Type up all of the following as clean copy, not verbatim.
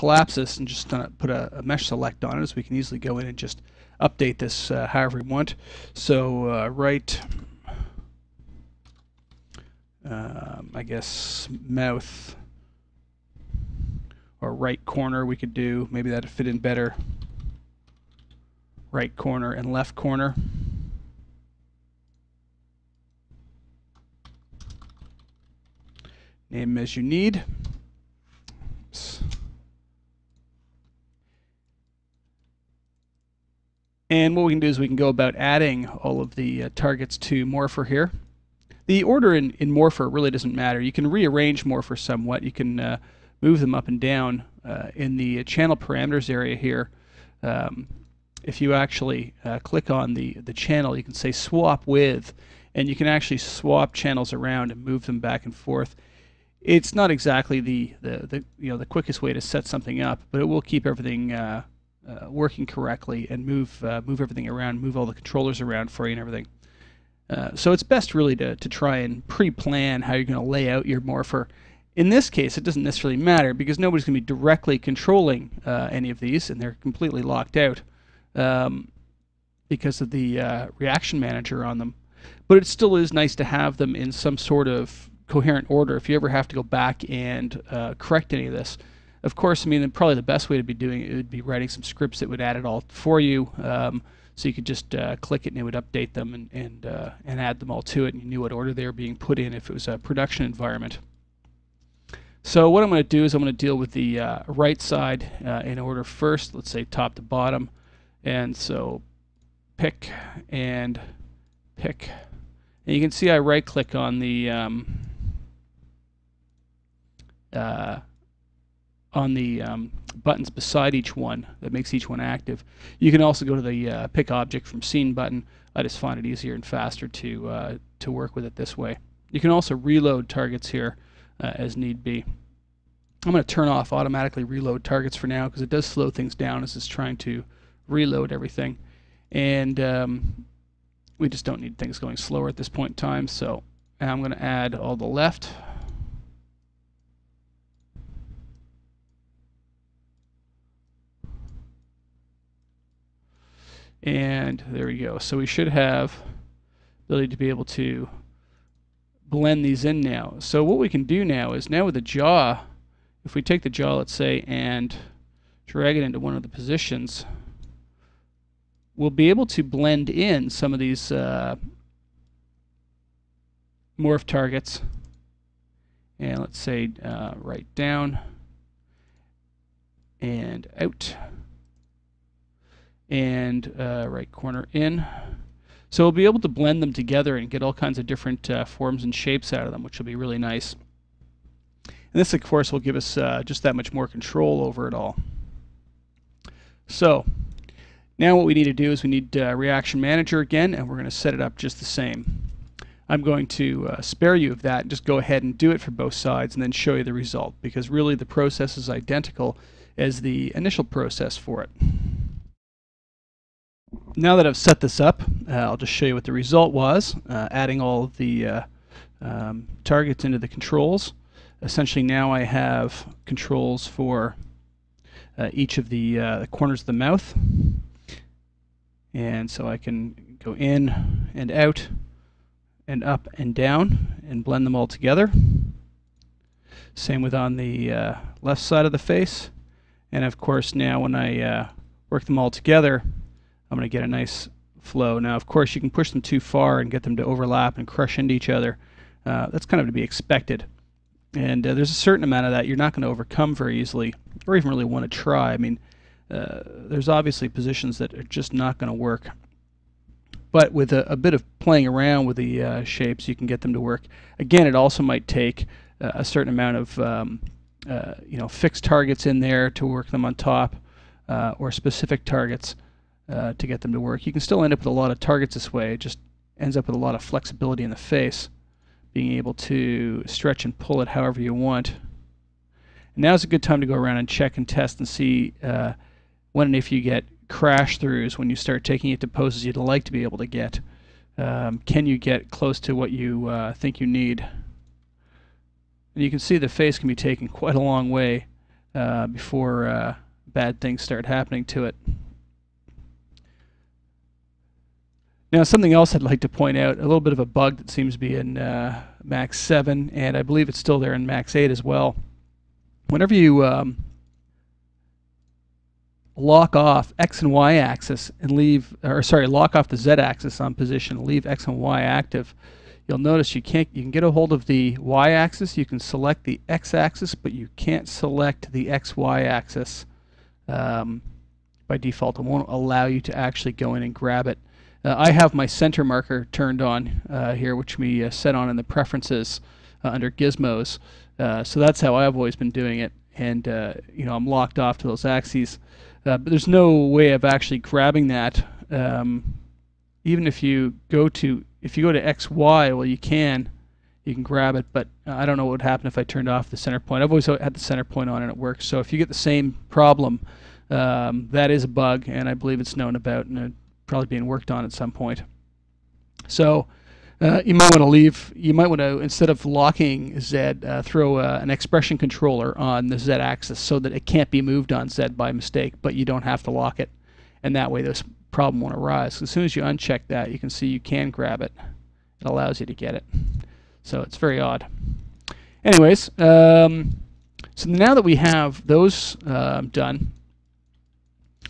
collapse this and just put a mesh select on it, so we can easily go in and just update this however we want. So right, I guess mouth or right corner we could do. Maybe that'd fit in better. Right corner and left corner. Name as you need. And what we can do is we can go about adding all of the targets to Morpher here. The order in Morpher really doesn't matter. You can rearrange Morpher somewhat. You can move them up and down in the channel parameters area here. If you actually click on the channel, you can say swap with, and you can actually swap channels around and move them back and forth. It's not exactly the quickest way to set something up, but it will keep everything working correctly and move everything around, move all the controllers around for you and everything. So it's best really to try and pre-plan how you're going to lay out your Morpher. In this case, it doesn't necessarily matter because nobody's going to be directly controlling any of these, and they're completely locked out because of the reaction manager on them. But it still is nice to have them in some sort of coherent order if you ever have to go back and correct any of this. Of course, I mean, probably the best way to be doing it would be writing some scripts that would add it all for you, so you could just click it and it would update them and add them all to it, and you knew what order they were being put in if it was a production environment. So what I'm going to do is I'm going to deal with the right side in order first. Let's say top to bottom, and so pick and pick, and you can see I right click on the buttons beside each one. That makes each one active. You can also go to the pick object from scene button. I just find it easier and faster to work with it this way. You can also reload targets here as need be. I'm going to turn off automatically reload targets for now because it does slow things down as it's trying to reload everything, and we just don't need things going slower at this point in time. So I'm going to add all the left. And there we go. So we should have the ability to be able to blend these in now. So what we can do now is, now with the jaw, if we take the jaw, let's say, and drag it into one of the positions, we'll be able to blend in some of these morph targets. And let's say right down and out, and right corner in. So we'll be able to blend them together and get all kinds of different forms and shapes out of them, which will be really nice. And this, of course, will give us just that much more control over it all. So now what we need to do is we need Reaction Manager again, and we're going to set it up just the same. I'm going to spare you of that and just go ahead and do it for both sides and then show you the result, because really the process is identical as the initial process for it. Now that I've set this up, I'll just show you what the result was, adding all of the targets into the controls. Essentially now I have controls for each of the corners of the mouth, and so I can go in and out and up and down and blend them all together. Same with on the left side of the face, and of course now when I work them all together, I'm going to get a nice flow. Now, of course, you can push them too far and get them to overlap and crush into each other. That's kind of to be expected. And there's a certain amount of that you're not going to overcome very easily, or even really want to try. I mean, there's obviously positions that are just not going to work. But with a bit of playing around with the shapes, you can get them to work. Again, it also might take a certain amount of fixed targets in there to work them on top, or specific targets to get them to work. You can still end up with a lot of targets this way. It just ends up with a lot of flexibility in the face, being able to stretch and pull it however you want. And now's a good time to go around and check and test and see when and if you get crash throughs when you start taking it to poses you'd like to be able to get. Can you get close to what you think you need? And you can see the face can be taken quite a long way before bad things start happening to it. Now, something else I'd like to point out, a little bit of a bug that seems to be in Max 7, and I believe it's still there in Max 8 as well. Whenever you lock off X and Y axis and leave, or sorry, lock off the Z axis on position and leave X and Y active, you'll notice you can get a hold of the Y axis, you can select the X axis, but you can't select the XY axis by default. It won't allow you to actually go in and grab it. I have my center marker turned on here, which we set on in the preferences under gizmos. So that's how I've always been doing it, and you know, I'm locked off to those axes. But there's no way of actually grabbing that. Even if you go to XY, well, you can grab it, but I don't know what would happen if I turned off the center point. I've always had the center point on and it works. So if you get the same problem, that is a bug, and I believe it's known about and probably being worked on at some point. So you might want to, instead of locking Z, throw an expression controller on the Z axis so that it can't be moved on Z by mistake, but you don't have to lock it, and that way this problem won't arise. As soon as you uncheck that, you can see you can grab it. It allows you to get it. So it's very odd. Anyways, so now that we have those done,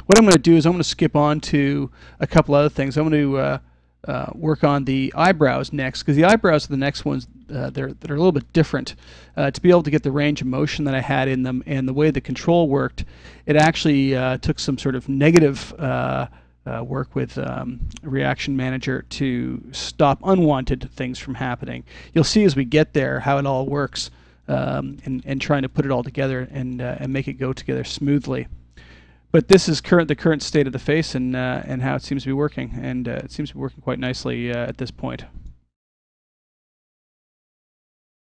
what I'm going to do is I'm going to skip on to a couple other things. I'm going to work on the eyebrows next, because the eyebrows are the next ones that are a little bit different. To be able to get the range of motion that I had in them and the way the control worked, it actually took some sort of negative work with Reaction Manager to stop unwanted things from happening. You'll see as we get there how it all works, and trying to put it all together and make it go together smoothly. But this is the current state of the face and how it seems to be working, and it seems to be working quite nicely at this point.